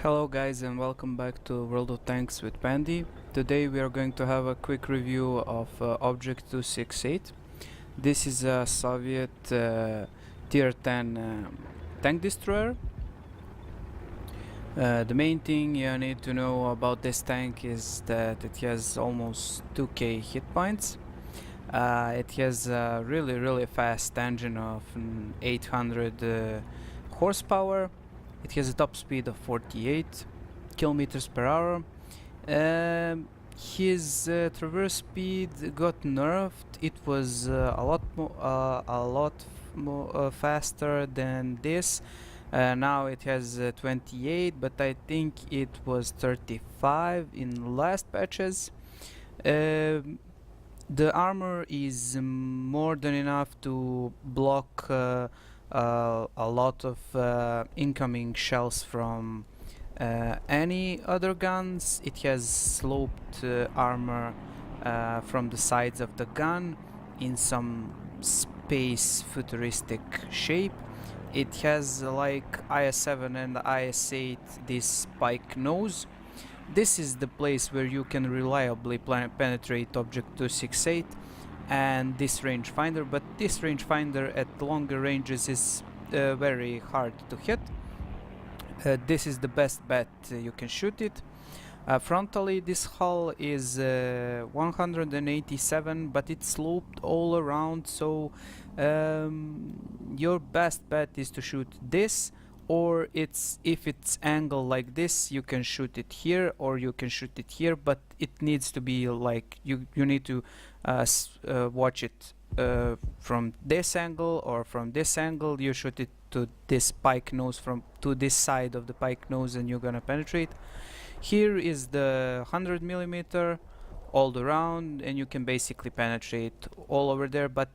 Hello guys and welcome back to World of Tanks with Pandy. Today we are going to have a quick review of Object 268. This is a Soviet tier 10 tank destroyer. The main thing you need to know about this tank is that it has almost 2k hit points. It has a really fast engine of 800 horsepower. It has a top speed of 48 kilometers per hour. His traverse speed got nerfed. It was a lot more faster than this. Now it has 28, but I think it was 35 in last patches. The armor is more than enough to block a lot of incoming shells from any other guns. It has sloped armor from the sides of the gun in some space futuristic shape. It has like IS-7 and IS-8 this spike nose. This is the place where you can reliably penetrate Object 268 and this rangefinder, but this rangefinder at longer ranges is very hard to hit. This is the best bet you can shoot it. Frontally this hull is 187, but it's sloped all around, so your best bet is to shoot this, or if it's angled like this you can shoot it here or you can shoot it here, but it needs to be like you need to watch it from this angle or from this angle. You shoot it to this pike nose, to this side of the pike nose, and you're gonna penetrate. Here is the 100mm all around, and you can basically penetrate all over there, but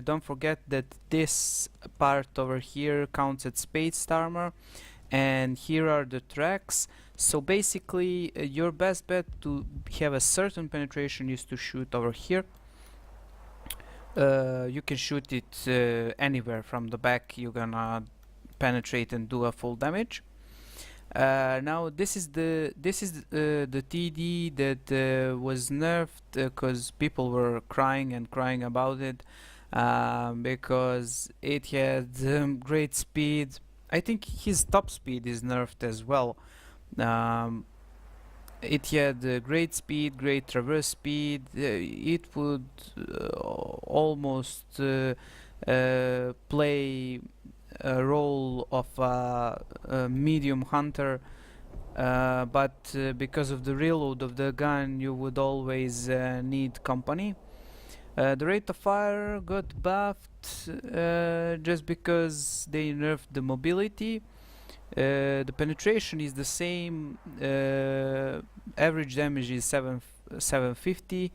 don't forget that this part over here counts as spaced armor, and here are the tracks. So basically your best bet to have a certain penetration is to shoot over here. You can shoot it anywhere from the back. You're gonna penetrate and do a full damage. Now this is the TD that was nerfed because people were crying about it because it had great speed. I think his top speed is nerfed as well. It had great speed, great traverse speed. It would almost play a role of a medium hunter, but because of the reload of the gun you would always need company. The rate of fire got buffed just because they nerfed the mobility. The penetration is the same. Average damage is 750.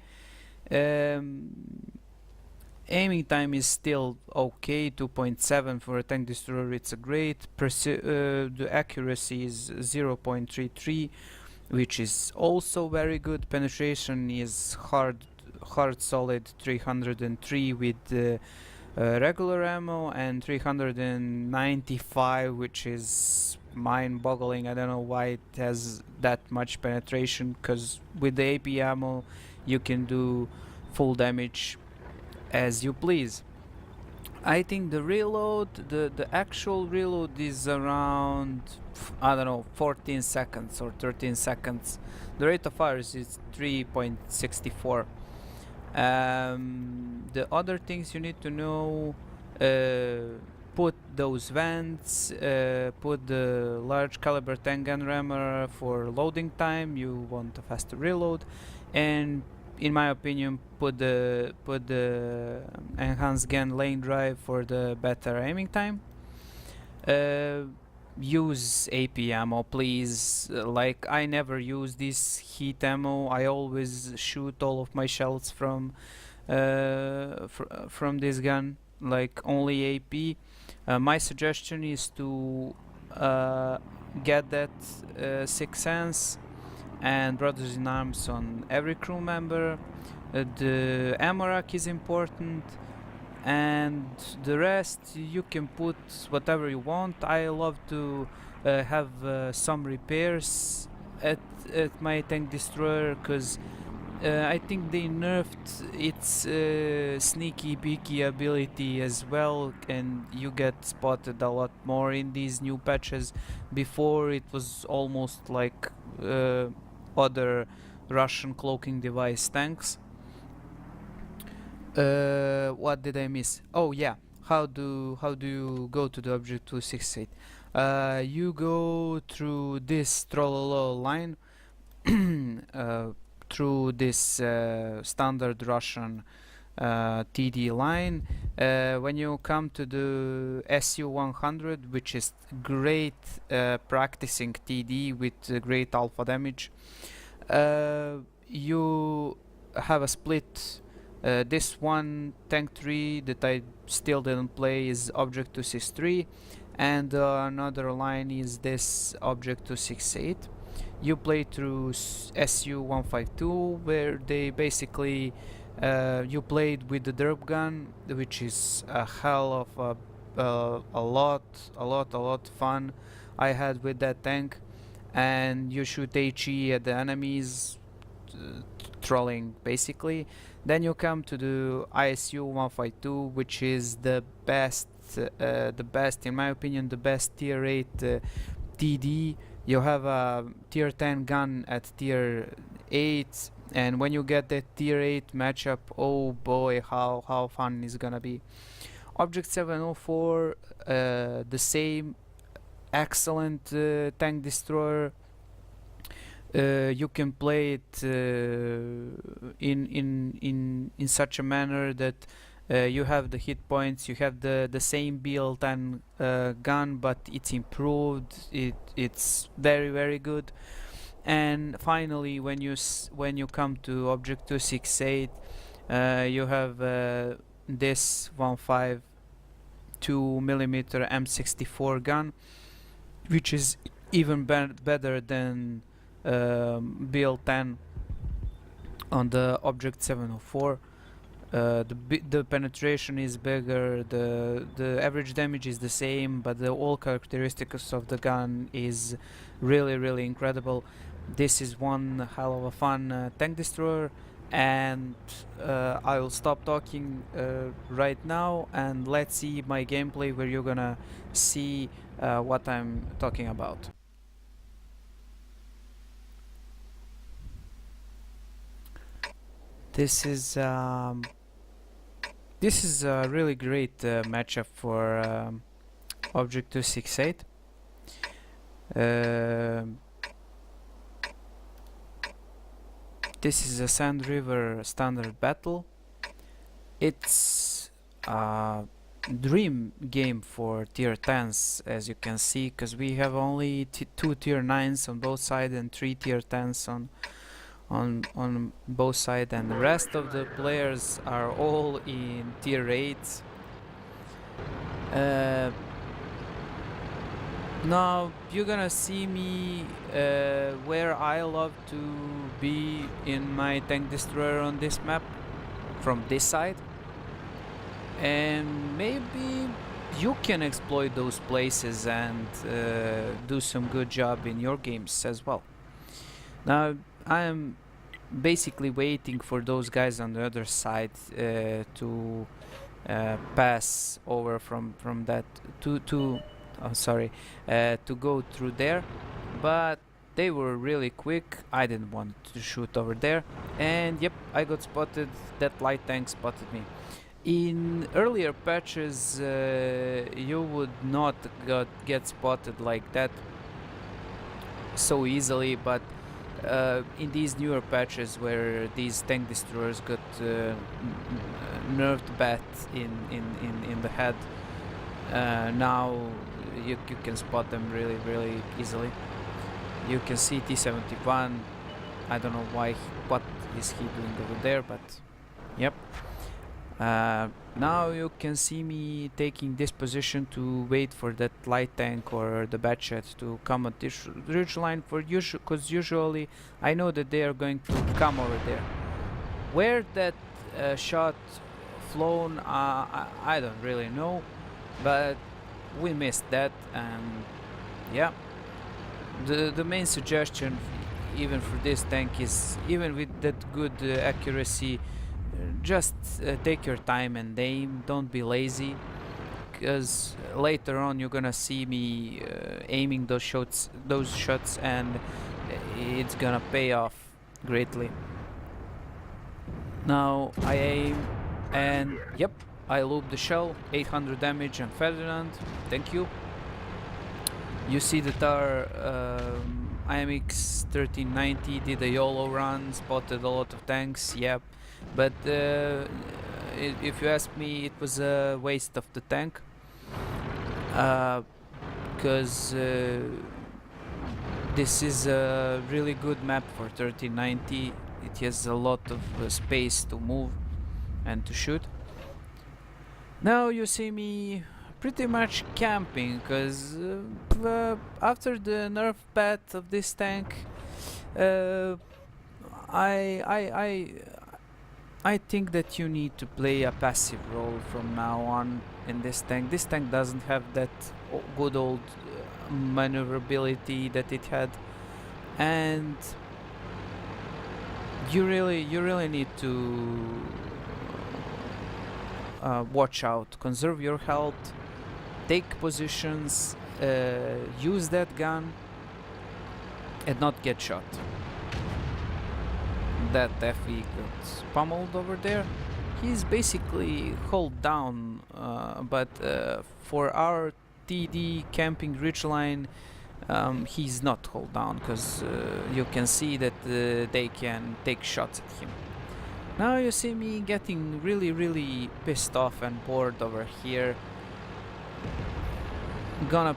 Aiming time is still okay, 2.7 for a tank destroyer. It's a great. The accuracy is 0.33, which is also very good. Penetration is hard solid 303 with regular ammo, and 395, which is mind-boggling. I don't know why it has that much penetration, because with the AP ammo you can do full damage as you please. I think the reload, the actual reload is around, I don't know, 14 seconds or 13 seconds. The rate of fire is 3.64. The other things you need to know: put those vents, put the large caliber tank gun rammer for loading time. You want a faster reload, and in my opinion, put the enhanced gun lane drive for the better aiming time. Use AP ammo, please. Like, I never use this heat ammo. I always shoot all of my shells from this gun, like only AP. My suggestion is to get that 6th Sense and Brothers in Arms on every crew member. The ammo rack is important, and the rest you can put whatever you want. I love to have some repairs at my tank destroyer, because I think they nerfed its sneaky beaky ability as well, and you get spotted a lot more in these new patches. Before it was almost like other Russian cloaking device tanks. What did I miss? Oh yeah, how do you go to the object 268? You go through this Trollolo line, through this standard Russian TD line. When you come to the SU-100, which is great practicing TD with great alpha damage, you have a split. This one tank tree that I still didn't play is Object 263, and another line is this Object 268. You play through SU-152, where they basically you played with the derp gun, which is a hell of a lot fun I had with that tank, and you shoot HE at the enemies, trolling basically. Then you come to the ISU 152, which is the best in my opinion, the best tier 8 TD. You have a tier 10 gun at tier 8, and when you get that tier 8 matchup, oh boy, how fun is gonna be. Object 704, the same excellent tank destroyer. You can play it in such a manner that you have the hit points, you have the same BL10 gun, but it's improved. It's very good. And finally, when you come to Object 268, you have this 152mm M64 gun, which is even better than BL10 on the Object 704. The penetration is bigger, the average damage is the same, but the all characteristics of the gun is really incredible. This is one hell of a fun tank destroyer, and I will stop talking right now, and let's see my gameplay, where you're gonna see what I'm talking about. This is a really great matchup for Object 268. This is a Sand River standard battle. It's a dream game for tier 10s, as you can see, because we have only 2 tier 9s on both sides and 3 tier 10s on both sides, and the rest of the players are all in tier 8s. Now you're gonna see me where I love to be in my tank destroyer on this map, from this side, and maybe you can exploit those places and do some good job in your games as well. Now I am basically waiting for those guys on the other side to pass over from that to go through there, but they were really quick. I didn't want to shoot over there, and yep, I got spotted. That light tank spotted me. In earlier patches you would not get spotted like that so easily, but in these newer patches where these tank destroyers got nerfed bad in the head, now you can spot them really easily. You can see T-71. I don't know what is he doing over there, but yep. Now you can see me taking this position to wait for that light tank or the batchet to come at this ridge line, because usually I know that they are going to come over there. Where that shot flown, I don't really know, but we missed that, and yeah, The main suggestion even for this tank is, even with that good accuracy, just take your time and aim, don't be lazy, because later on you're gonna see me aiming those shots, and it's gonna pay off greatly. Now I aim, and yep, I loop the shell, 800 damage on Ferdinand, thank you. You see that our IMX 1390 did a YOLO run, spotted a lot of tanks, yep, but if you ask me, it was a waste of the tank, because this is a really good map for 1390. It has a lot of space to move and to shoot. Now you see me pretty much camping, because after the nerf path of this tank, I think that you need to play a passive role from now on in this tank. This tank doesn't have that good old maneuverability that it had, and you really need to watch out, conserve your health, take positions, use that gun, and not get shot. That FE got pummeled over there. He's basically hold down, but for our TD camping ridgeline, he's not hold down, because you can see that they can take shots at him. Now you see me getting really pissed off and bored over here. Gonna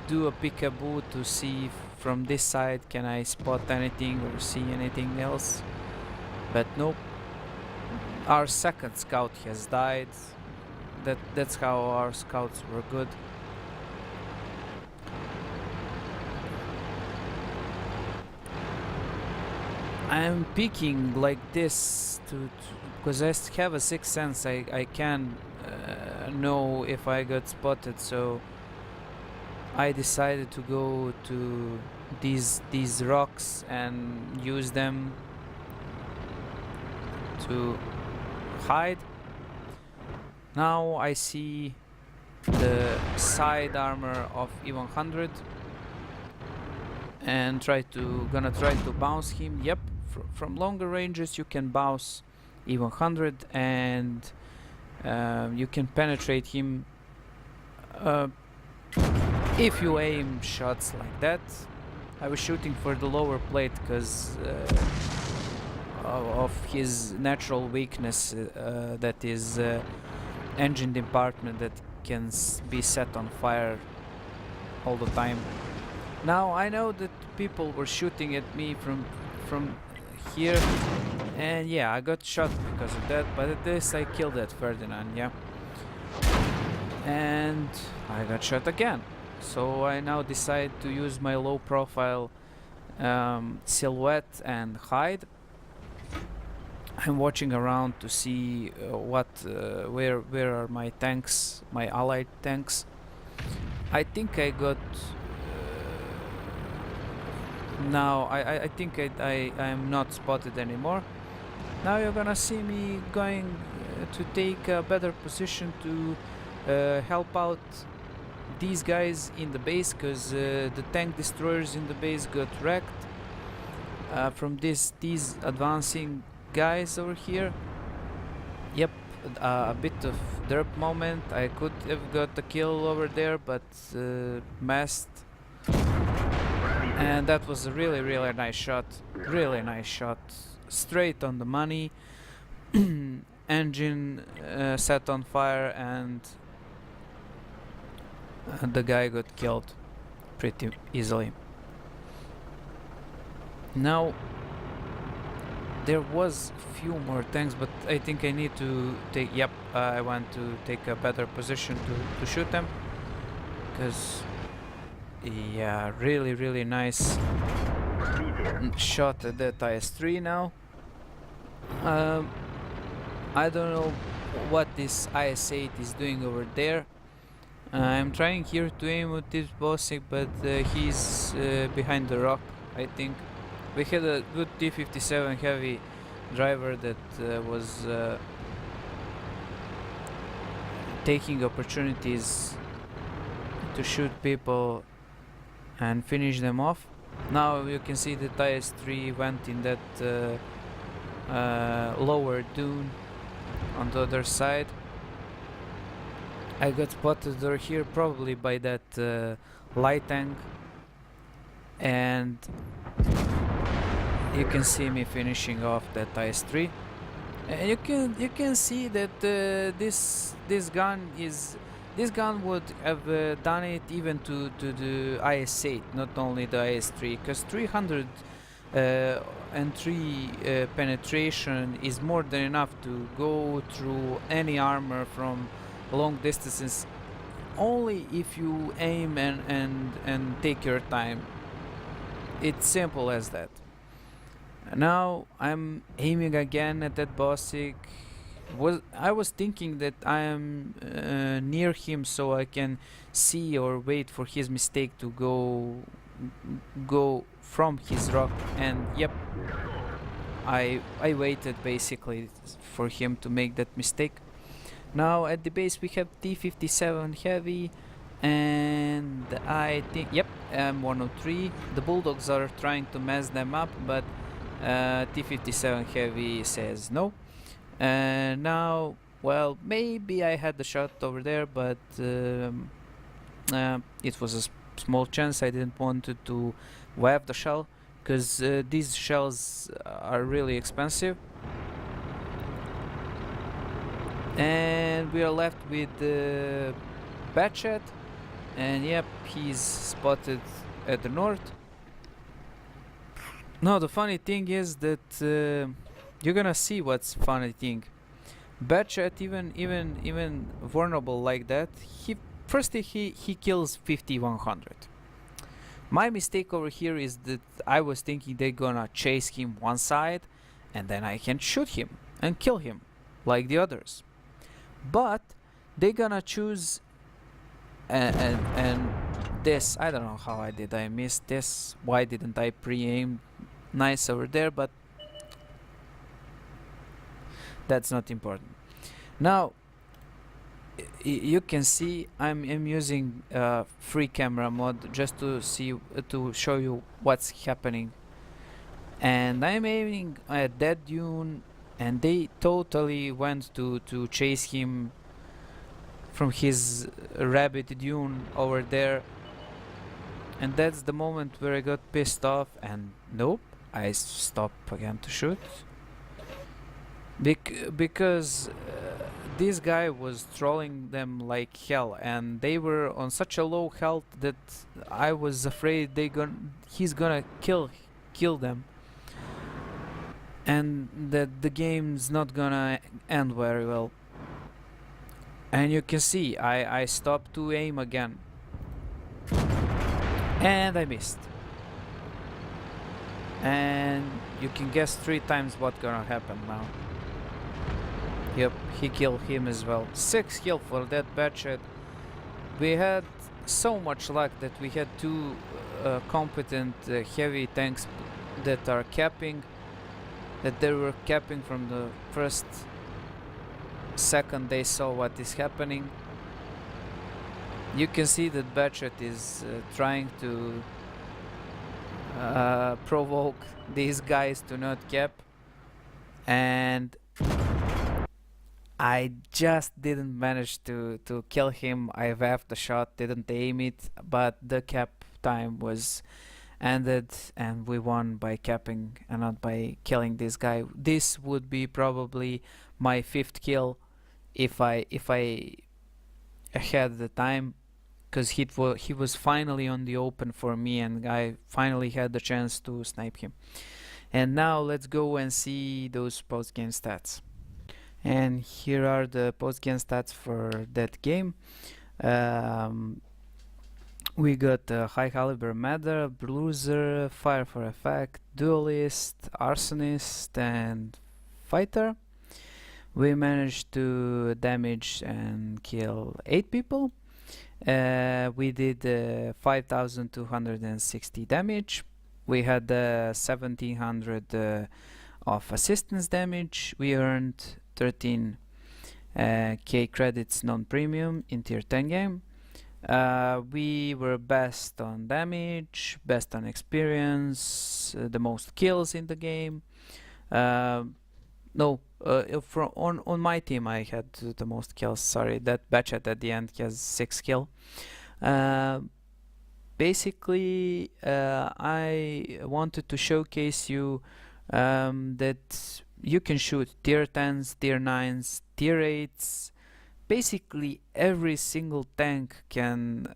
do a peekaboo to see if from this side can I spot anything or see anything else, but nope. Our second scout has died. That's how our scouts were good. I'm peeking like this because I have a sixth sense. I can know if I got spotted, so I decided to go to these rocks and use them to hide. Now I see the side armor of E100 and gonna try to bounce him. Yep, from longer ranges you can bounce E100 and you can penetrate him if you aim shots like that. I was shooting for the lower plate because of his natural weakness, that is engine department that can be set on fire all the time. Now I know that people were shooting at me from here, and yeah, I got shot because of that, but at this I killed that Ferdinand, yeah. And I got shot again. So I now decide to use my low profile silhouette and hide. I'm watching around to see where are my tanks, my allied tanks. I think I got now I think I am not spotted anymore. Now you're gonna see me going to take a better position to help out these guys in the base, because the tank destroyers in the base got wrecked from these advancing guys over here. Yep, a bit of derp moment. I could have got a kill over there, but missed. And that was a really nice shot. Really nice shot. Straight on the money. Engine set on fire, and the guy got killed pretty easily. Now there was a few more tanks, but I think I need to take, yep, I want to take a better position to shoot them, because yeah, really nice shot at that IS-3 now. I don't know what this IS-8 is doing over there. I'm trying here to aim at this bossy, but he's behind the rock, I think. We had a good T-57 heavy driver that was taking opportunities to shoot people and finish them off. Now you can see the IS-3 went in that lower dune on the other side. I got spotted over here probably by that light tank, and you can see me finishing off that IS-3. And you can see that this gun would have done it even to the IS-8, not only the IS-3, because 300 and 3 penetration is more than enough to go through any armor from long distances, only if you aim and take your time. It's simple as that. Now I'm aiming again at that bossy. I was thinking that I am near him so I can see or wait for his mistake to go from his rock, and yep, I waited basically for him to make that mistake. Now at the base we have T-57 heavy, and I think, yep, M103. The bulldogs are trying to mess them up, but T-57 heavy says no. Now, well, maybe I had the shot over there, but it was a small chance. I didn't want to wave the shell, because these shells are really expensive. And we are left with Batchet, and yep, he's spotted at the north. Now the funny thing is that you're gonna see what's funny thing. Batchet, even vulnerable like that, he kills 5100. My mistake over here is that I was thinking they're gonna chase him one side, and then I can shoot him and kill him like the others. But they're gonna choose and this, I don't know how I missed this. Why didn't I pre-aim nice over there? But that's not important. Now you can see I'm using free camera mode just to show you what's happening, and I'm aiming at that dune, and they totally went to chase him from his rabbit dune over there. And that's the moment where I got pissed off, and nope, I stopped again to shoot. Because this guy was trolling them like hell, and they were on such a low health that I was afraid he's gonna kill them, and that the game's not gonna end very well. And you can see I stopped to aim again, and I missed. And you can guess 3 times what's gonna happen now. Yep, he killed him as well. 6 kill for that Batchet. We had so much luck that we had 2 competent heavy tanks that are capping, that they were capping from the first second they saw what is happening. You can see that Batchet is trying to provoke these guys to not cap, and I just didn't manage to kill him. I waved the shot, didn't aim it, but the cap time was ended, and we won by capping and not by killing this guy. This would be probably my 5th kill if I had the time, because he was finally on the open for me, and I finally had the chance to snipe him. And now let's go and see those post-game stats. And here are the post-game stats for that game. We got High Caliber Matter, Bruiser, Fire for Effect, Duelist, Arsonist, and Fighter. We managed to damage and kill 8 people. We did 5260 damage. We had 1700 of assistance damage. We earned 13 K credits non-premium in tier 10 game. We were best on damage, best on experience, the most kills in the game. No, from on my team I had the most kills. Sorry, that Batchet at the end has 6 kill. Basically, I wanted to showcase you that you can shoot tier 10s, tier 9s, tier 8s. Basically, every single tank can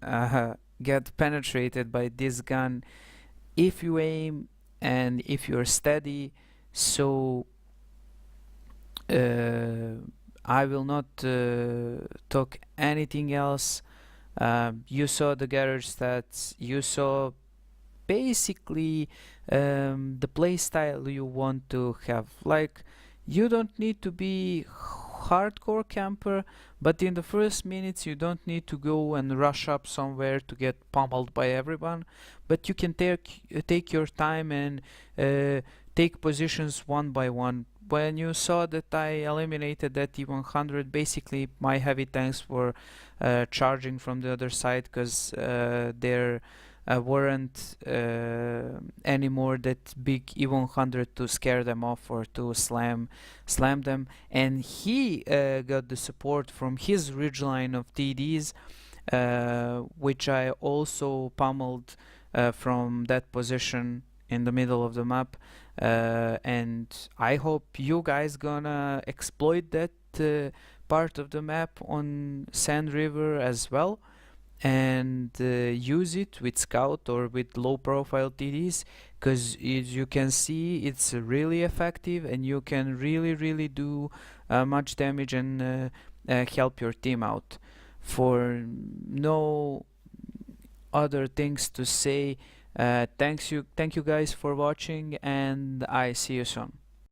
get penetrated by this gun if you aim and if you're steady. So I will not talk anything else. You saw the garage stats, you saw basically the playstyle you want to have. Like, you don't need to be hardcore camper, but in the first minutes you don't need to go and rush up somewhere to get pummeled by everyone, but you can take your time and take positions one by one. When you saw that I eliminated that E100, basically my heavy tanks were charging from the other side because there weren't anymore that big E100 to scare them off or to slam them. And he got the support from his ridgeline of TDs, which I also pummeled from that position in the middle of the map. And I hope you guys gonna exploit that part of the map on Sand River as well, and use it with scout or with low profile TDs, because as you can see, it's really effective and you can really do much damage and help your team out. For no other things to say, thank you guys for watching, and I see you soon.